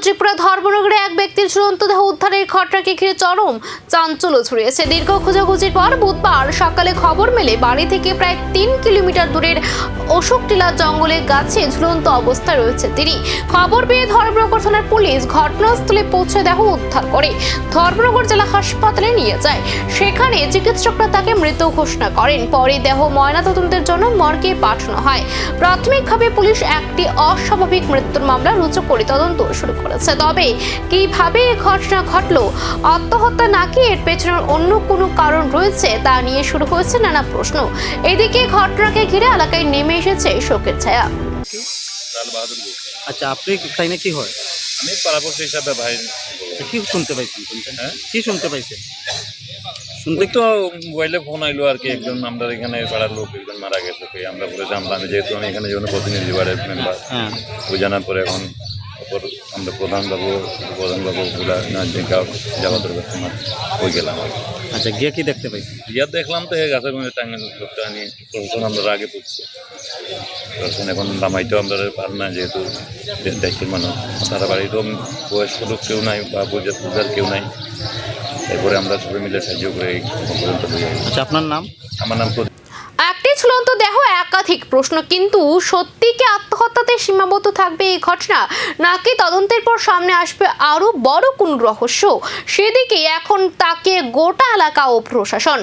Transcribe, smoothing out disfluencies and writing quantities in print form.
ত্রিপুরা ধর্মনগরে এক ব্যক্তির ঝুলন্ত দেহ উদ্ধারের ঘটনাকে ঘিরে চরম চাঞ্চল্য ছড়িয়েছে। দীর্ঘ খোঁজাখুঁজির পর বুধবার সকালে খবর মেলে বাড়ি থেকে প্রায় 3 কিলোমিটার দূরের অশোকটিলা জঙ্গলে গাছে ঝুলন্ত অবস্থায় রয়েছে তিনি। খবর পেয়ে ধর্মনগর থানার পুলিশ ঘটনাস্থলে পৌঁছে দেহ উদ্ধার করে ধর্মনগর জেলা হাসপাতালে নিয়ে যায়। সেখানে চিকিৎসকরা তাকে মৃত ঘোষণা করেন। পরে দেহ ময়নাতদন্তের জন্য মর্গে পাঠানো হয়। প্রাথমিকভাবে পুলিশ একটি অস্বাভাবিক মৃত্যুর মামলা রুজু করে তদন্ত শুরু করেছে। তবে কিভাবে এই ঘটনা ঘটলো, আত্মহত্যা নাকি এর পেছনের অন্য কোনো কারণ রয়েছে তা নিয়ে শুরু হয়েছে নানা প্রশ্ন। এদিকে ঘটনাকে ঘিরে এলাকায় নেমে এসেছে শোকের ছায়া। আচ্ছা, আপনি তাই না কি হয়? আমি পাড়াপড়শি হিসাবে ভাই। কি শুনতে পাইছেন? হ্যাঁ, কি শুনতে পাইছেন? শুনতে তো মোবাইলে ফোন আইলো আর কি, একজন আমরা এখানে পাড়ার লোক একজন মারা গেছে। আমরা পরে জানলাম, যেহেতু আমি এখানে যখন প্রতিনিধি বাড়ির মেম্বার, ওই জানার পরে এখন আমরা প্রধানবাবু ওগুলা যাওয়া দরকার ওই গেলাম। আচ্ছা, গিয়ে কি দেখতে পাইছেন? গিয়া দেখলাম তো গাছের মধ্যে টাঙ্গাল লোকটা নিয়ে প্রশাসন আমরা আগে পড়ছি। প্রশাসন এখন নামাইতেও আমরা পার না, যেহেতু দায়িত্বের মানুষ। তারা বাড়িরও বয়স্ক লোক কেউ নাই বা পূজার কেউ নাই। এরপরে আমরা সবাই মিলে সাহায্য করে পর্যন্ত। আচ্ছা, আপনার নাম? আমার নাম একটি ঝুলন্ত দেহ, একাধিক প্রশ্ন। কিন্তু সত্যি কি আত্মহত্যাতে সীমাবদ্ধ থাকবে এই ঘটনা, নাকি তদন্তের পর সামনে আসবে আরো বড় কোন রহস্য? সেদিকে এখন তাকে গোটা এলাকা ও প্রশাসন।